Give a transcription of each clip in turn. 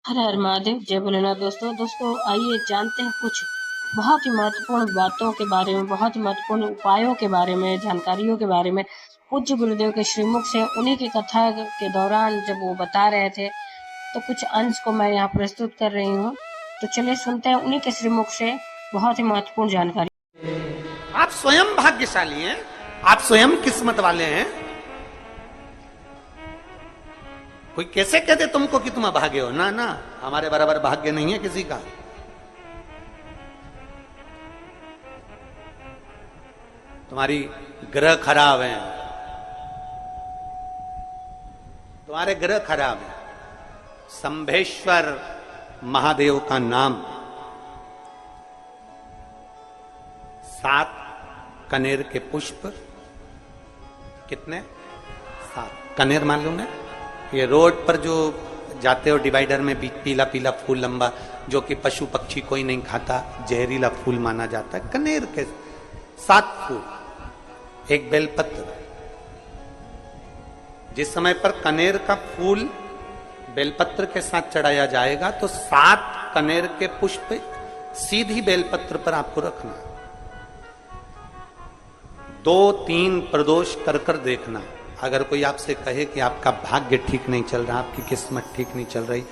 हर हर महादेव, जय भोलेनाथ। दोस्तों आइए जानते हैं कुछ बहुत ही महत्वपूर्ण बातों के बारे में, बहुत ही महत्वपूर्ण उपायों के बारे में, जानकारियों के बारे में। पूज्य गुरुदेव के श्रीमुख से उन्हीं की कथा के दौरान जब वो बता रहे थे, तो कुछ अंश को मैं यहाँ प्रस्तुत कर रही हूँ। तो चलिए सुनते हैं उन्हीं के श्रीमुख से बहुत ही महत्वपूर्ण जानकारी। आप स्वयं भाग्यशाली हैं, आप स्वयं किस्मत वाले हैं। कोई कैसे कहते तुमको कि तुम अभागे हो? ना ना, हमारे बराबर भाग्य नहीं है किसी का। तुम्हारी ग्रह खराब है, तुम्हारे ग्रह खराब है। संभेश्वर महादेव का नाम 7 कनेर के पुष्प। कितने? 7 कनेर मालूम है? ये रोड पर जो जाते हो डिवाइडर में पीला पीला फूल लंबा, जो कि पशु पक्षी कोई नहीं खाता, जहरीला फूल माना जाता है। कनेर के 7 फूल, एक बेलपत्र। जिस समय पर कनेर का फूल बेलपत्र के साथ चढ़ाया जाएगा तो 7 कनेर के पुष्प सीधी बेलपत्र पर आपको रखना। 2-3 प्रदोष कर कर देखना। अगर कोई आपसे कहे कि आपका भाग्य ठीक नहीं चल रहा, आपकी किस्मत ठीक नहीं चल रही,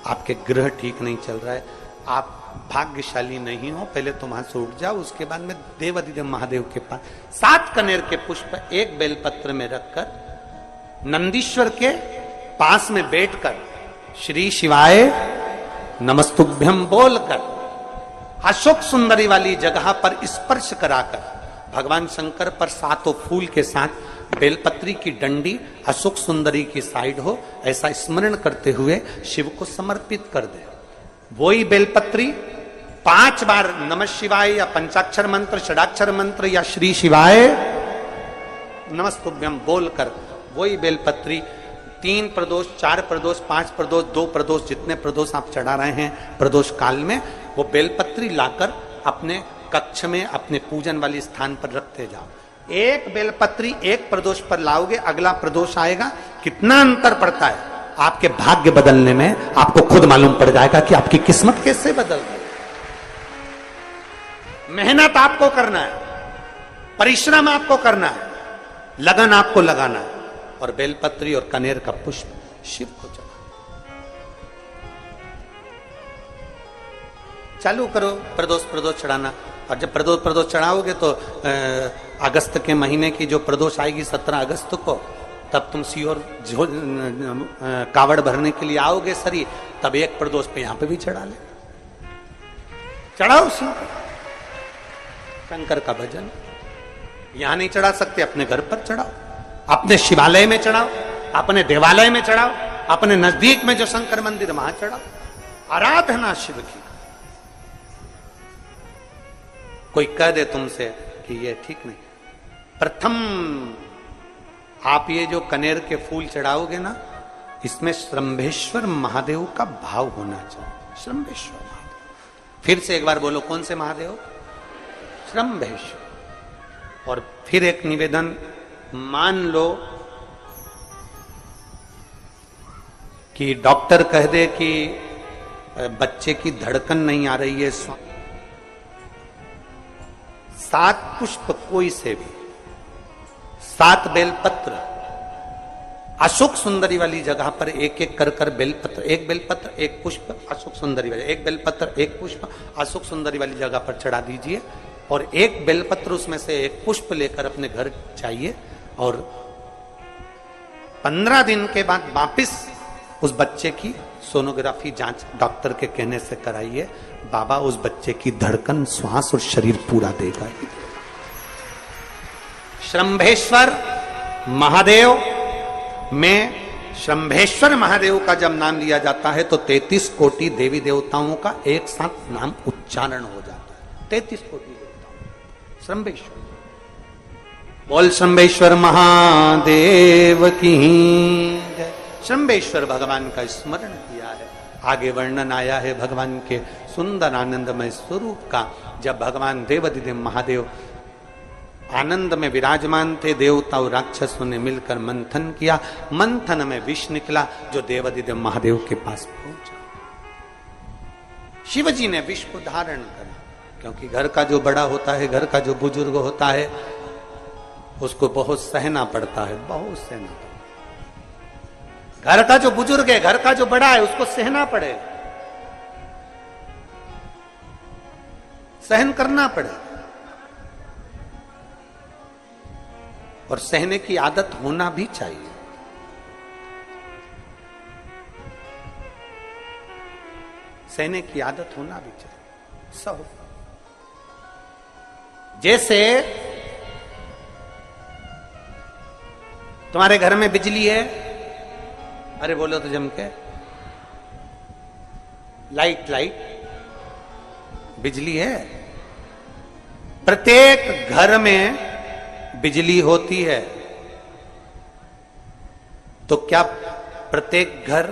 आपके ग्रह ठीक नहीं चल रहा है, आप भाग्यशाली नहीं हो, पहले तुम वहां से उठ जाओ। उसके बाद में देवाधिदेव महादेव के पास 7 कनेर के पुष्प एक बेलपत्र में रखकर नंदीश्वर के पास में बैठकर श्री शिवाय नमस्तुभ्यम बोलकर अशोक सुंदरी वाली जगह पर स्पर्श कराकर भगवान शंकर पर 7 फूल के साथ बेलपत्री की डंडी अशोक सुंदरी की साइड हो, ऐसा स्मरण करते हुए शिव को समर्पित कर दे। वही बेलपत्री 5 बार नमः शिवाय या पंचाक्षर मंत्र, षडाक्षर मंत्र या श्री शिवाय नमस्तुभ्यम बोलकर वही बेलपत्री 3 प्रदोष, 4 प्रदोष, 5 प्रदोष, 2 प्रदोष, जितने प्रदोष आप चढ़ा रहे हैं प्रदोष काल में, वो बेलपत्री लाकर अपने कक्ष में अपने पूजन वाले स्थान पर रखते जाओ। एक बेलपत्री एक प्रदोष पर लाओगे, अगला प्रदोष आएगा, कितना अंतर पड़ता है आपके भाग्य बदलने में, आपको खुद मालूम पड़ जाएगा कि आपकी किस्मत कैसे बदल गई। मेहनत आपको करना है, परिश्रम आपको करना है, लगन आपको लगाना है, और बेलपत्री और कनेर का पुष्प शिव को चढ़ा। चालू करो प्रदोष चढ़ाना। और जब प्रदोष चढ़ाओगे तो अगस्त के महीने की जो प्रदोष आएगी 17 अगस्त को, तब तुम सीहोर कावड़ भरने के लिए आओगे सरी, तब एक प्रदोष पे यहां पे भी चढ़ा ले, चढ़ाओ शंकर का भजन। यहां नहीं चढ़ा सकते, अपने घर पर चढ़ाओ, अपने शिवालय में चढ़ाओ, अपने देवालय में चढ़ाओ, अपने नजदीक में जो शंकर मंदिर वहां चढ़ाओ। आराधना शिव की। कोई कह दे तुमसे कि ये ठीक नहीं, प्रथम आप ये जो कनेर के फूल चढ़ाओगे ना, इसमें श्रंभेश्वर महादेव का भाव होना चाहिए। श्रंभेश्वर महादेव, फिर से एक बार बोलो, कौन से महादेव? श्रंभेश्वर। और फिर एक निवेदन, मान लो कि डॉक्टर कह दे कि बच्चे की धड़कन नहीं आ रही है, 7 पुष्प कोई से भी, 7 बेलपत्र अशोक सुंदरी वाली जगह पर एक एक कर कर बेलपत्र, एक बेलपत्र एक पुष्प अशोक सुंदरी वाली, एक बेलपत्र एक पुष्प अशोक सुंदरी वाली जगह पर चढ़ा दीजिए, और एक बेलपत्र उसमें से एक पुष्प लेकर अपने घर जाइए, और 15 दिन के बाद वापिस उस बच्चे की सोनोग्राफी जांच डॉक्टर के कहने से कराइए। बाबा उस बच्चे की धड़कन, श्वास और शरीर पूरा देगा। श्रंभेश्वर महादेव में, श्रंभेश्वर महादेव का जब नाम लिया जाता है तो 33 कोटि देवी देवताओं का एक साथ नाम उच्चारण हो जाता है। 33 कोटि देवताओं। श्रंभेश्वर, बोल श्रंभेश्वर महादेव की जय। श्रंभेश्वर भगवान का स्मरण किया है। आगे वर्णन आया है भगवान के सुंदर आनंदमय स्वरूप का। जब भगवान देवाधिदेव महादेव आनंद में विराजमान थे, देवता और राक्षसों ने मिलकर मंथन किया, मंथन में विष निकला जो देवाधिदेव महादेव के पास पहुंचा। शिव जी ने विष को धारण करा, क्योंकि घर का जो बड़ा होता है, घर का जो बुजुर्ग होता है, उसको बहुत सहना पड़ता है, बहुत सहना पड़ता है। घर का जो बुजुर्ग है, घर का जो बड़ा है, उसको सहना पड़ेगा, सहन करना पड़ेगा। और सहने की आदत होना भी चाहिए। सहने की आदत होना भी चाहिए सब। जैसे तुम्हारे घर में बिजली है, अरे बोलो तो जम के, लाइट बिजली है। प्रत्येक घर में बिजली होती है, तो क्या प्रत्येक घर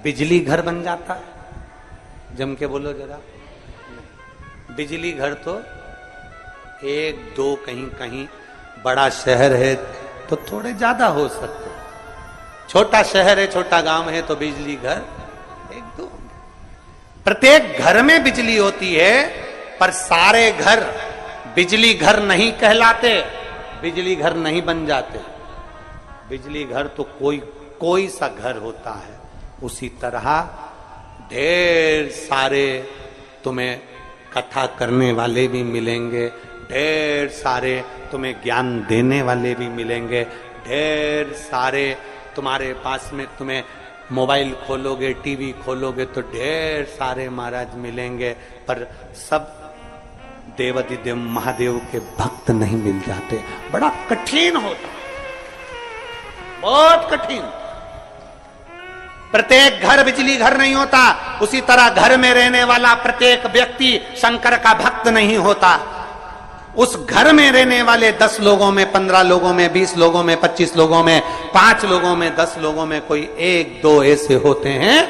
बिजली घर बन जाता है? जम के बोलो जरा। बिजली घर तो एक दो, कहीं कहीं बड़ा शहर है तो थोड़े ज्यादा हो सकते, छोटा शहर है, छोटा गांव है तो बिजली घर एक दो। प्रत्येक घर में बिजली होती है, पर सारे घर बिजली घर नहीं कहलाते, बिजली घर नहीं बन जाते। बिजली घर तो कोई सा घर होता है। उसी तरह ढेर सारे तुम्हें कथा करने वाले भी मिलेंगे, ढेर सारे तुम्हें ज्ञान देने वाले भी मिलेंगे, ढेर सारे तुम्हारे पास में, तुम्हें मोबाइल खोलोगे, टीवी खोलोगे तो ढेर सारे महाराज मिलेंगे, पर सब देवाधिदेव महादेव के भक्त नहीं मिल जाते। बड़ा कठिन होता, बहुत कठिन। प्रत्येक घर बिजली घर नहीं होता, उसी तरह घर में रहने वाला प्रत्येक व्यक्ति शंकर का भक्त नहीं होता। उस घर में रहने वाले 10 लोगों में, 15 लोगों में, 20 लोगों में, 25 लोगों में, 5 लोगों में, 10 लोगों में कोई 1-2 ऐसे होते हैं,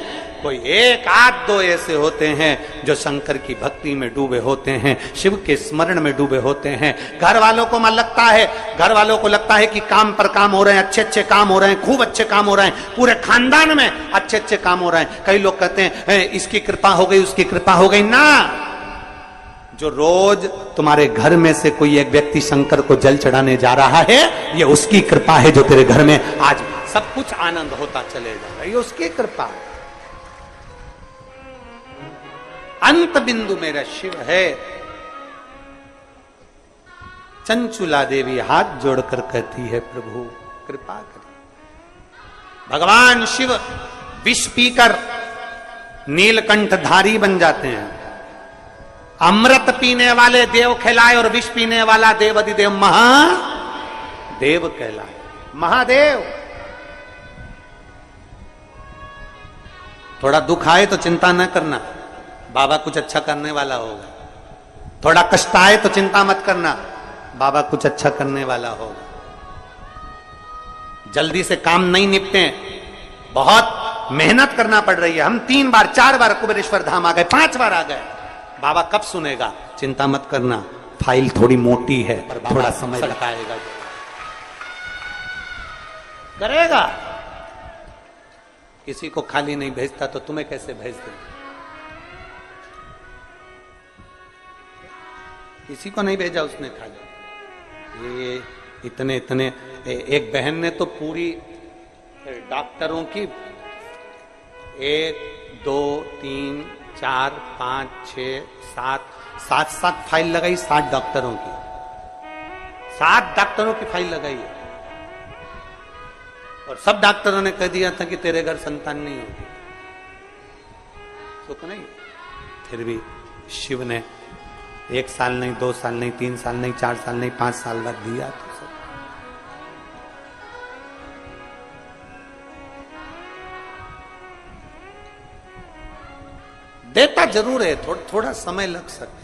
कोई 1-8-2 ऐसे होते हैं जो शंकर की भक्ति में डूबे होते हैं, शिव के स्मरण में डूबे होते हैं। घर वालों को मन लगता है, घर वालों को लगता है कि काम पर काम हो रहे हैं, अच्छे अच्छे काम हो रहे हैं, खूब अच्छे काम हो रहे हैं, पूरे खानदान में अच्छे अच्छे काम हो रहे हैं। कई लोग कहते हैं इसकी कृपा हो गई, उसकी कृपा हो गई। ना, जो रोज तुम्हारे घर में से कोई एक व्यक्ति शंकर को जल चढ़ाने जा रहा है, ये उसकी कृपा है जो तेरे घर में आज सब कुछ आनंद होता चले जा रहा है, ये उसकी कृपा है। अंत बिंदु मेरा शिव है। चंचुला देवी हाथ जोड़कर कहती है, प्रभु कृपा करें। भगवान शिव विष पीकर नीलकंठ धारी बन जाते हैं। अमृत पीने वाले देव कहलाए और विष पीने वाला देवाधिदेव महादेव कहलाए। महादेव। थोड़ा दुख आए तो चिंता न करना, बाबा कुछ अच्छा करने वाला होगा। थोड़ा कष्ट आए तो चिंता मत करना, बाबा कुछ अच्छा करने वाला होगा। जल्दी से काम नहीं निपटे, बहुत मेहनत करना पड़ रही है। हम 3 बार 4 बार कुबेरेश्वर धाम आ गए, 5 बार आ गए, बाबा कब सुनेगा? चिंता मत करना, फाइल थोड़ी मोटी है, थोड़ा समय लगाएगा, करेगा। किसी को खाली नहीं भेजता तो तुम्हें कैसे भेज दे? किसी को नहीं भेजा उसने खाली। ये इतने एक बहन ने तो पूरी डॉक्टरों की 1 2 3 4 5 6 7 फाइल लगाई, 7 डॉक्टरों की, 7 डॉक्टरों की फाइल लगाई है। और सब डॉक्टरों ने कह दिया था कि तेरे घर संतान नहीं होगी, सुख नहीं। फिर भी शिव ने 1 साल नहीं, 2 साल नहीं, 3 साल नहीं, 4 साल नहीं, 5 साल बाद दिया। तो सब देता जरूर है, थोड़ा समय लग सकता है।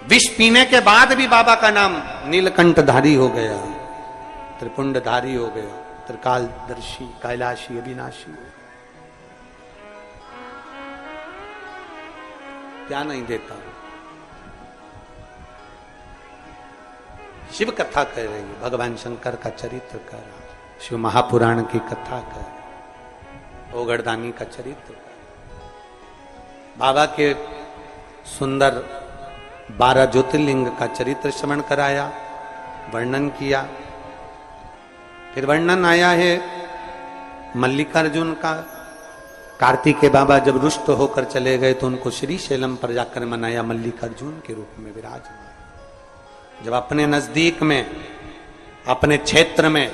विष पीने के बाद भी बाबा का नाम नीलकंठधारी हो गया, त्रिपुंडधारी हो गया, त्रिकालदर्शी, कैलाशी, अविनाशी। क्या नहीं देता? शिव कथा कह रही है, भगवान शंकर का चरित्र कह रहा, शिव महापुराण की कथा कह रही। ओगड़दानी का चरित्र, बाबा के सुंदर 12 ज्योतिर्लिंग का चरित्र श्रवण कराया, वर्णन किया। फिर वर्णन आया है मल्लिकार्जुन का। कार्तिकेय बाबा जब रुष्ट होकर चले गए तो उनको श्री शैलम पर जाकर मनाया, मल्लिकार्जुन के रूप में विराजमान। जब अपने नजदीक में, अपने क्षेत्र में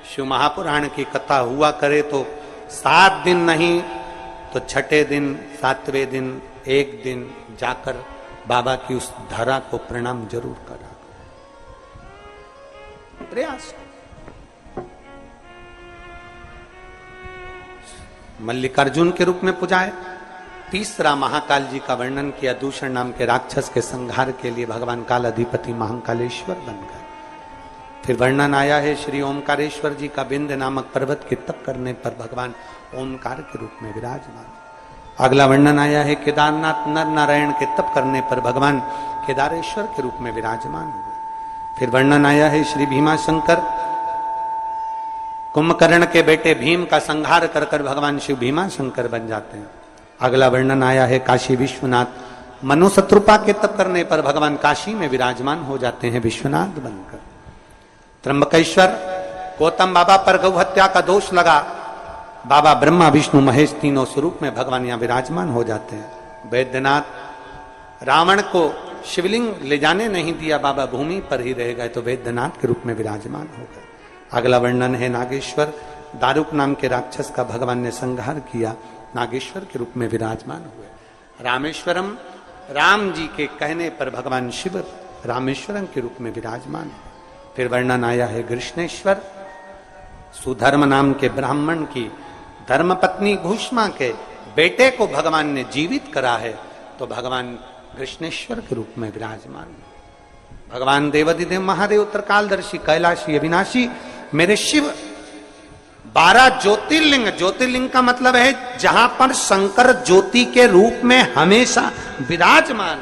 शिव महापुराण की कथा हुआ करे तो 7 दिन नहीं तो छठे दिन, 7वें दिन, एक दिन जाकर बाबा की उस धरा को प्रणाम जरूर करा, प्रयास। मल्लिकार्जुन के रूप में पुजाए। तीसरा महाकाल जी का वर्णन किया, दूषण नाम के राक्षस के संहार के लिए भगवान काल अधिपति महाकालेश्वर बन गए। फिर वर्णन आया है श्री ओमकारेश्वर जी का, विंध्य नामक पर्वत के तप करने पर भगवान ओमकार के रूप में विराजमान। अगला वर्णन आया है केदारनाथ नर नारायण के तप करने पर भगवान केदारेश्वर के रूप में विराजमान हुए। फिर वर्णन आया है श्री भीमाशंकर, कुंभकर्ण के बेटे भीम का संहार कर कर भगवान शिव भीमाशंकर बन जाते हैं। अगला वर्णन आया है काशी विश्वनाथ, मनु शत्रुपा के तप करने पर भगवान काशी में विराजमान हो जाते हैं विश्वनाथ बनकर। त्र्यंबकेश्वर, गौतम बाबा पर गौ हत्या का दोष लगा, बाबा ब्रह्मा विष्णु महेश तीनों स्वरूप में भगवान यहां विराजमान हो जाते हैं। वैद्यनाथ, रावण को शिवलिंग ले जाने नहीं दिया, बाबा भूमि पर ही रह गए तो वैद्यनाथ के रूप में विराजमान हो गए। अगला वर्णन है नागेश्वर, दारुक नाम के राक्षस का भगवान ने संहार किया, नागेश्वर के रूप में विराजमान हुए। रामेश्वरम, राम जी के कहने पर भगवान शिव रामेश्वरम के रूप में विराजमान हुए। फिर वर्णन आया है कृष्णेश्वर, सुधर्म नाम के ब्राह्मण की धर्मपत्नी घुष्मा के बेटे को भगवान ने जीवित करा है तो भगवान कृष्णेश्वर के रूप में विराजमान। भगवान देवाधिदेव महादेव उत्तरकालदर्शी कैलाशी अविनाशी मेरे शिव 12 ज्योतिर्लिंग, ज्योतिर्लिंग का मतलब है जहां पर शंकर ज्योति के रूप में हमेशा विराजमान,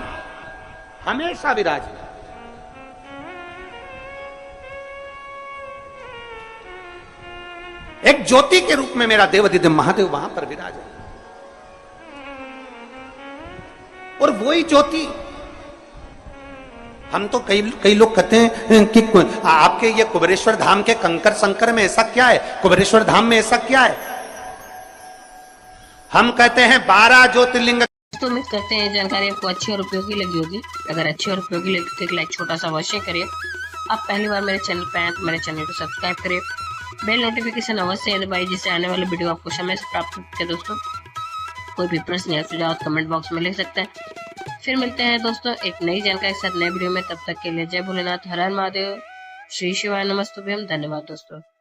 हमेशा विराजमान। एक ज्योति के रूप में मेरा देवाधिदेव महादेव वहां पर विराजमान, और वही ज्योति हम तो कई लोग कहते हैं कि आपके ये कुबेरेश्वर धाम के कंकर संकर में ऐसा क्या है, कुबेरेश्वर धाम में ऐसा क्या है। हम कहते हैं 12 ज्योतिर्लिंग। तो उम्मीद करते हैं जानकारी आपको अच्छी और उपयोगी लगी होगी। अगर अच्छी और उपयोगी लगी तो एक लाइक छोटा सा अवश्य करिए। आप पहली बार मेरे चैनल पर आए तो मेरे चैनल को सब्सक्राइब करिए, बेल नोटिफिकेशन अवश्य दबाइए जिससे आने वाले वीडियो आपको समय से प्राप्त होते हैं। दोस्तों कोई भी प्रश्न या सुझाव कमेंट बॉक्स में लिख सकते हैं। फिर मिलते हैं दोस्तों एक नई जानकारी के साथ नए वीडियो में। तब तक के लिए जय भोलेनाथ, हर हर महादेव, श्री शिवाय नमस्तुभ्यम। धन्यवाद दोस्तों।